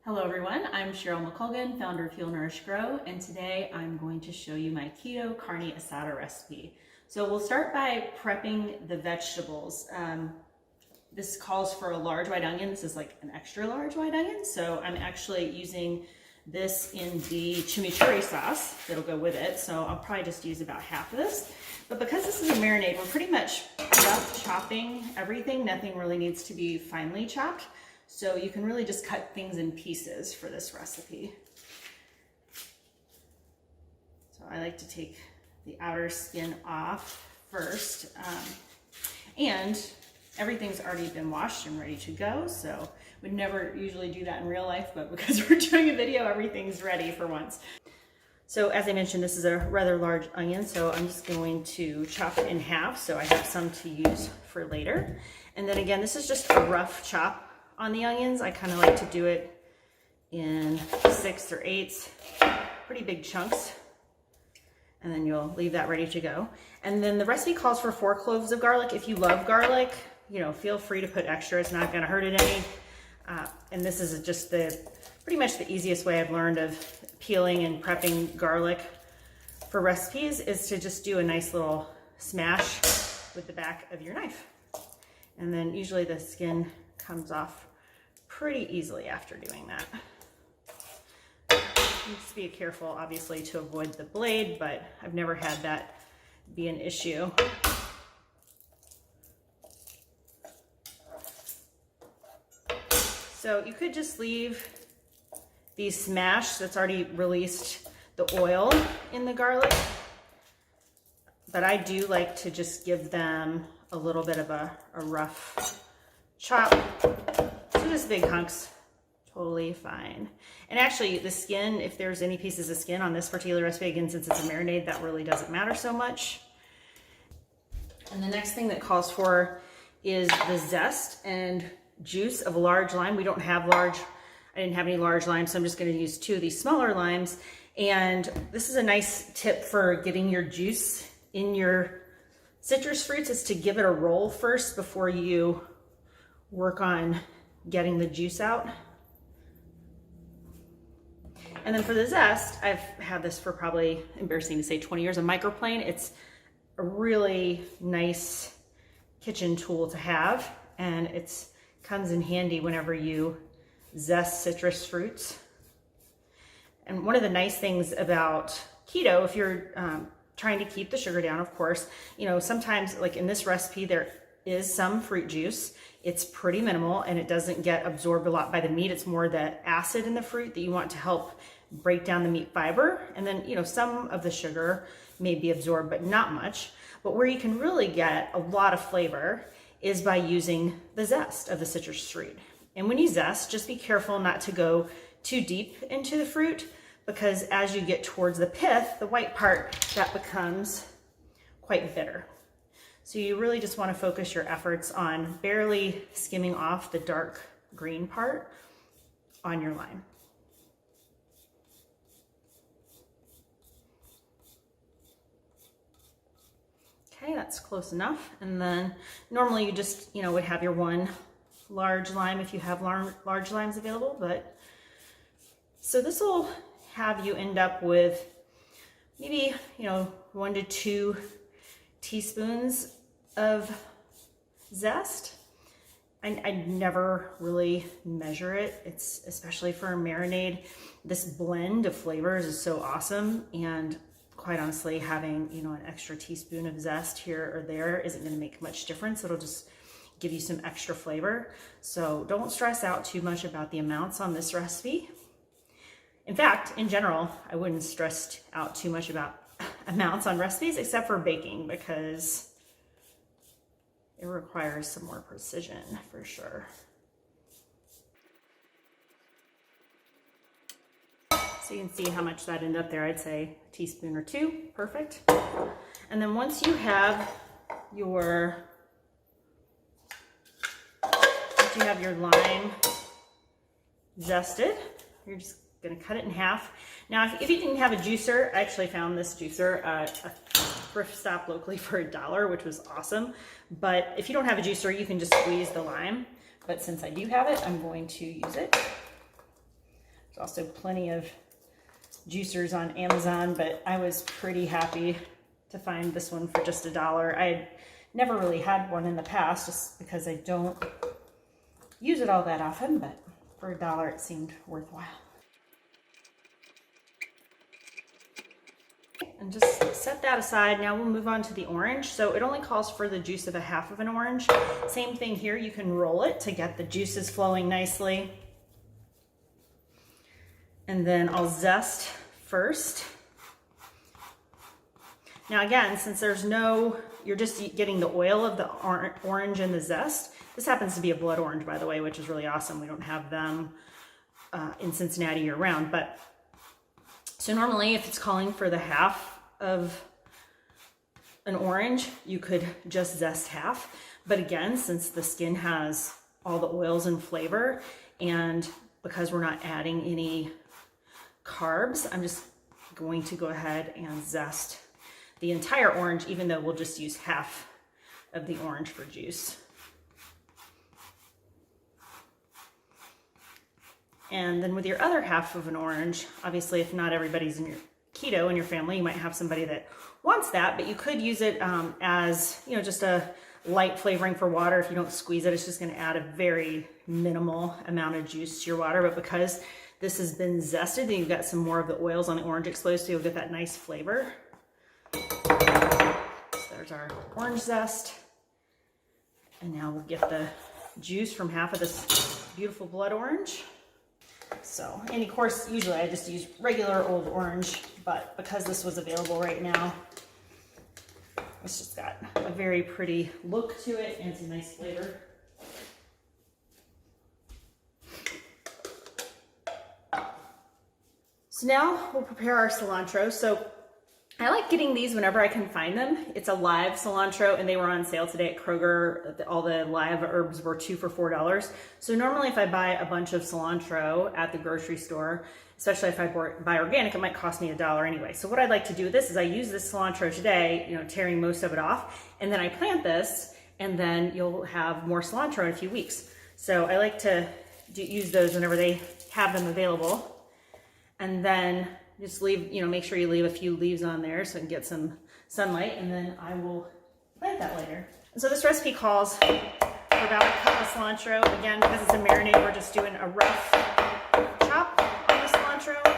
Hello everyone, I'm Cheryl McColgan, founder of Heal, Nourish, Grow, and today I'm going to show you my keto carne asada recipe. So we'll start by prepping the vegetables. This calls for a large white onion. This is like an extra large white onion, so I'm actually using this in the chimichurri sauce that'll go with it, so I'll probably just use about half of this. But because this is a marinade, we're pretty much rough chopping everything. Nothing really needs to be finely chopped. So you can really just cut things in pieces for this recipe. So I like to take the outer skin off first. And everything's already been washed and ready to go. So we'd never usually do that in real life, but because we're doing a video, everything's ready for once. So as I mentioned, this is a rather large onion, so I'm just going to chop it in half so I have some to use for later. And then again, this is just a rough chop on the onions. I kind of like to do it in 6 or 8 pretty big chunks, and then you'll leave that ready to go. And then the recipe calls for 4 cloves of garlic. If you love garlic, feel free to put extra. It's not going to hurt it any. And this is just pretty much the easiest way I've learned of peeling and prepping garlic for recipes is to just do a nice little smash with the back of your knife. And then usually the skin comes off pretty easily after doing that. Just be careful, obviously, to avoid the blade, but I've never had that be an issue. So you could just leave these smashed, that's already released the oil in the garlic, but I do like to just give them a little bit of a rough chop. So just big hunks, totally fine. And actually the skin, if there's any pieces of skin on this particular recipe, again, since it's a marinade, that really doesn't matter so much. And the next thing that calls for is the zest and juice of a large lime. We don't have I didn't have any large limes, so I'm just going to use 2 of these smaller limes. And this is a nice tip for getting your juice in your citrus fruits, is to give it a roll first before you work on getting the juice out. And then for the zest, I've had this for probably, embarrassing to say, 20 years, a microplane. It's a really nice kitchen tool to have, and it comes in handy whenever you zest citrus fruits. And one of the nice things about keto, if you're trying to keep the sugar down, of course, sometimes, like in this recipe, there is some fruit juice. It's pretty minimal and it doesn't get absorbed a lot by the meat. It's more the acid in the fruit that you want to help break down the meat fiber. And then, some of the sugar may be absorbed, but not much. But where you can really get a lot of flavor is by using the zest of the citrus fruit. And when you zest, just be careful not to go too deep into the fruit, because as you get towards the pith, the white part, that becomes quite bitter. So you really just want to focus your efforts on barely skimming off the dark green part on your lime. Okay, that's close enough. And then normally you just, would have your 1 large lime if you have large limes available. But so this will have you end up with maybe, 1 to 2 teaspoons of zest. I never really measure it. It's, especially for a marinade, this blend of flavors is so awesome. And quite honestly, having, an extra teaspoon of zest here or there isn't going to make much difference. It'll just give you some extra flavor. So don't stress out too much about the amounts on this recipe. In fact, in general, I wouldn't stress out too much about amounts on recipes, except for baking, because it requires some more precision for sure. So you can see how much that ended up there. I'd say a teaspoon or 2, perfect. And then once you have your lime zested, you're just gonna cut it in half. Now, if you didn't have a juicer, I actually found this juicer at a thrift stop locally for $1, which was awesome. But if you don't have a juicer, you can just squeeze the lime. But since I do have it, I'm going to use it. also plenty of juicers on Amazon, but I was pretty happy to find this one for just $1. I had never really had one in the past just because I don't use it all that often, but for $1 it seemed worthwhile. And just set that aside. Now we'll move on to the orange. So it only calls for the juice of a half of an orange. Same thing here, you can roll it to get the juices flowing nicely. And then I'll zest first. Now again, since there's no, you're just getting the oil of the orange and the zest. This happens to be a blood orange, by the way, which is really awesome. We don't have them in Cincinnati year round, but so normally if it's calling for the half of an orange, you could just zest half. But again, since the skin has all the oils and flavor, and because we're not adding any carbs, I'm just going to go ahead and zest the entire orange, even though we'll just use half of the orange for juice. And then with your other half of an orange, obviously if not everybody's in your keto in your family, you might have somebody that wants that, but you could use it as, you know, just a light flavoring for water. If you don't squeeze it, it's just going to add a very minimal amount of juice to your water. But because this has been zested, then you've got some more of the oils on the orange exposed, so you'll get that nice flavor. So there's our orange zest. And now we'll get the juice from half of this beautiful blood orange. So, and of course, usually I just use regular old orange, but because this was available right now, it's just got a very pretty look to it and some nice flavor. So now we'll prepare our cilantro. So I like getting these whenever I can find them. It's a live cilantro and they were on sale today at Kroger. All the live herbs were 2 for $4. So normally if I buy a bunch of cilantro at the grocery store, especially if I buy organic, it might cost me $1 anyway. So what I'd like to do with this is I use this cilantro today, you know, tearing most of it off, and then I plant this, and then you'll have more cilantro in a few weeks. So I like to use those whenever they have them available. And then just leave, you know, make sure you leave a few leaves on there so I can get some sunlight, and then I will plant that later. And so this recipe calls for about a cup of cilantro. Again, because it's a marinade, we're just doing a rough chop on the cilantro.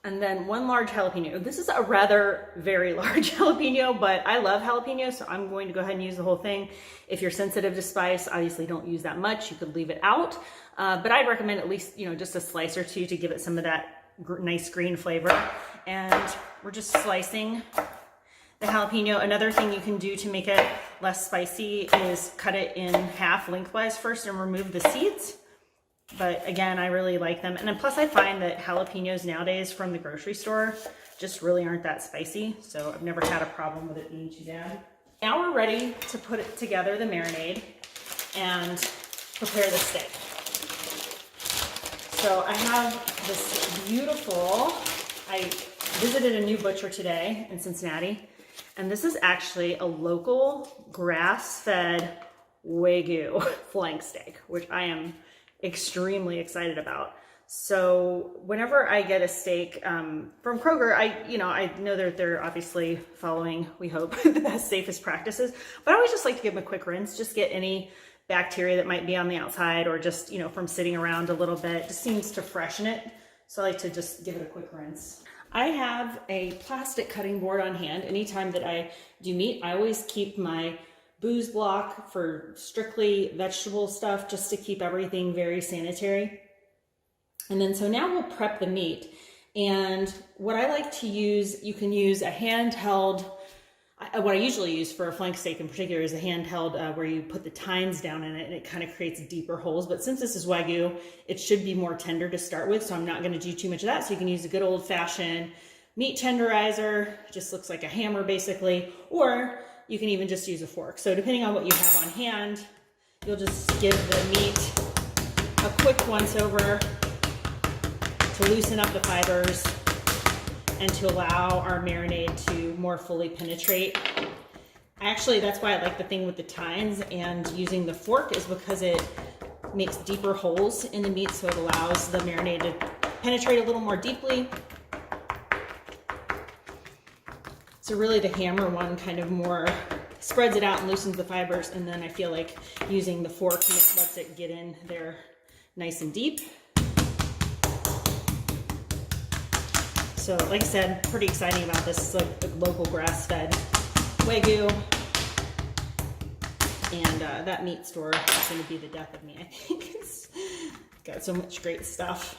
And then 1 large jalapeno. This is a rather very large jalapeno, but I love jalapenos, so I'm going to go ahead and use the whole thing. If you're sensitive to spice, obviously don't use that much. You could leave it out, but I'd recommend at least, you know, just a slice or two to give it some of that nice green flavor. And we're just slicing the jalapeno. Another thing you can do to make it less spicy is cut it in half lengthwise first and remove the seeds. But again, I really like them. And then plus I find that jalapenos nowadays from the grocery store just really aren't that spicy. So I've never had a problem with it being too bad. Now we're ready to put it together, the marinade, and prepare the steak. So I have this beautiful, I visited a new butcher today in Cincinnati, and this is actually a local grass-fed Wagyu flank steak, which I am extremely excited about. So whenever I get a steak from Kroger, I know that they're obviously following, we hope, the best, safest practices, but I always just like to give them a quick rinse, just get any bacteria that might be on the outside, or just, you know, from sitting around a little bit, just seems to freshen it. So I like to just give it a quick rinse. I have a plastic cutting board on hand. Anytime that I do meat, I always keep my booze block for strictly vegetable stuff, just to keep everything very sanitary. And then so now we'll prep the meat. And what I like to use, you can use a handheld, what I usually use for a flank steak in particular is a handheld where you put the tines down in it and it kind of creates deeper holes. But since this is Wagyu, it should be more tender to start with, so I'm not going to do too much of that. So you can use a good old fashioned meat tenderizer, just looks like a hammer basically, or you can even just use a fork. So depending on what you have on hand, you'll just give the meat a quick once over to loosen up the fibers and to allow our marinade to more fully penetrate Actually, that's why I like the thing with the tines and using the fork, is because it makes deeper holes in the meat, so it allows the marinade to penetrate a little more deeply. So really the hammer one kind of more spreads it out and loosens the fibers, and then I feel like using the fork lets it get in there nice and deep. So like I said, pretty exciting about this. It's like the local grass-fed Wagyu. And that meat store is going to be the death of me, I think. It's got so much great stuff.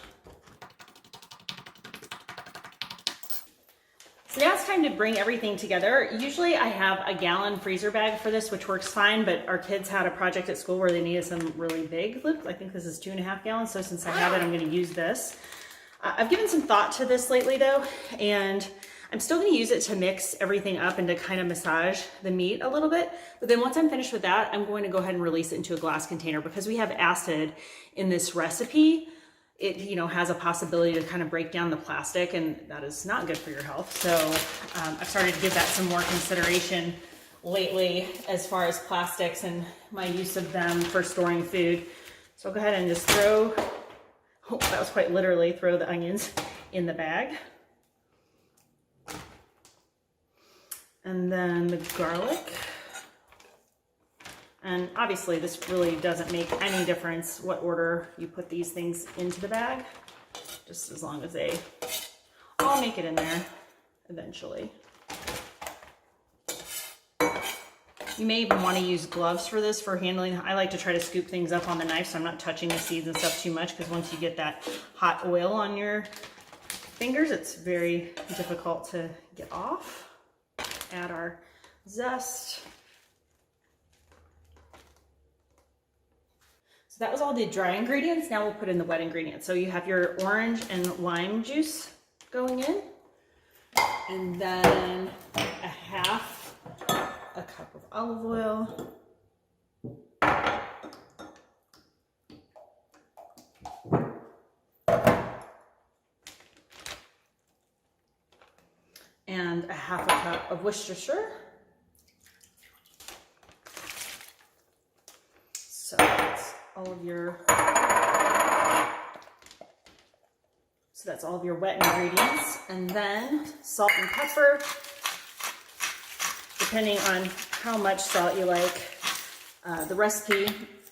So now it's time to bring everything together. Usually I have a gallon freezer bag for this, which works fine, but our kids had a project at school where they needed some really big. Look, I think this is 2.5 gallons. So since I have it, I'm going to use this. I've given some thought to this lately though, and I'm still going to use it to mix everything up and to kind of massage the meat a little bit. But then once I'm finished with that, I'm going to go ahead and release it into a glass container, because we have acid in this recipe. It, you know, has a possibility to kind of break down the plastic, and that is not good for your health. So I've started to give that some more consideration lately as far as plastics and my use of them for storing food. So I'll go ahead and just throw, oh, that was quite literally, throw the onions in the bag. And then the garlic. And obviously this really doesn't make any difference what order you put these things into the bag, just as long as they all make it in there eventually. You may even want to use gloves for this, for handling. I like to try to scoop things up on the knife so I'm not touching the seeds and stuff too much, because once you get that hot oil on your fingers, it's very difficult to get off. Add our zest. So that was all the dry ingredients. Now we'll put in the wet ingredients. So you have your orange and lime juice going in, and then a half a cup of olive oil. And a half a cup of Worcestershire. So that's all of your, that's all of your wet ingredients. And then salt and pepper, depending on how much salt you like. The recipe,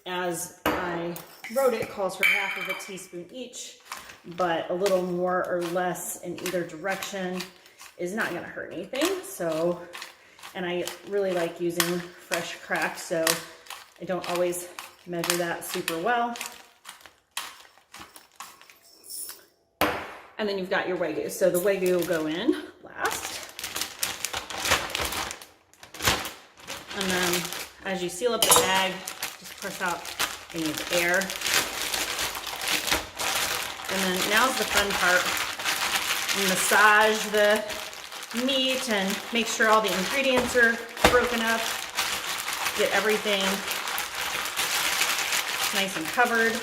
as I wrote it, calls for half of a teaspoon each, but a little more or less in either direction is not going to hurt anything. So, and I really like using fresh cracked, so I don't always measure that super well. And then you've got your Wagyu. So the Wagyu will go in last. And then as you seal up the bag, just press out any of the air. And then now's the fun part. Massage the meat and make sure all the ingredients are broken up. Get everything nice and covered.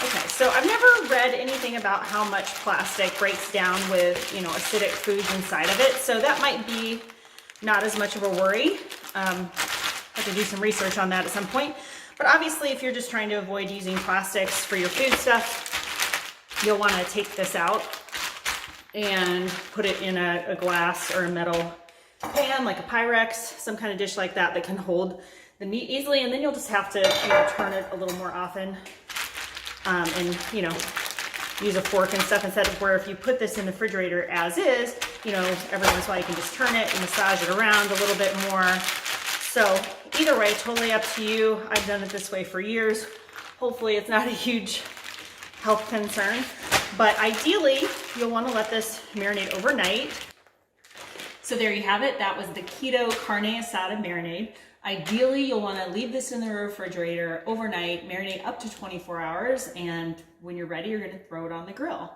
Okay, so I've never read anything about how much plastic breaks down with, you know, acidic foods inside of it. So that might be not as much of a worry. I have to do some research on that at some point. But obviously, if you're just trying to avoid using plastics for your food stuff, you'll want to take this out and put it in a glass or a metal pan, like a Pyrex, some kind of dish like that that can hold the meat easily. And then you'll just have to, you know, turn it a little more often, and, you know, use a fork and stuff, instead of where if you put this in the refrigerator as is, you know, every once in a while you can just turn it and massage it around a little bit more. So either way, totally up to you. I've done it this way for years. Hopefully it's not a huge health concern, but ideally you'll want to let this marinate overnight. So there you have it. That was the Keto Carne Asada marinade. Ideally, you'll want to leave this in the refrigerator overnight, marinate up to 24 hours, and when you're ready, you're going to throw it on the grill.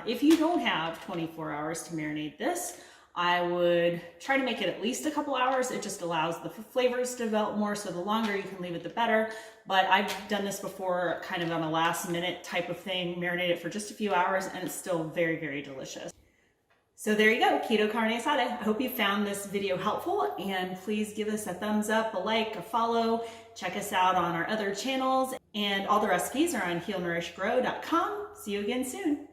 If you don't have 24 hours to marinate this, I would try to make it at least a couple hours. It just allows the flavors to develop more, so the longer you can leave it, the better. But I've done this before kind of on a last minute type of thing, marinate it for just a few hours, and it's still very, very delicious. So there you go, Keto Carne Asada. I hope you found this video helpful, and please give us a thumbs up, a like, a follow. Check us out on our other channels, and all the recipes are on healnourishgrow.com. See you again soon.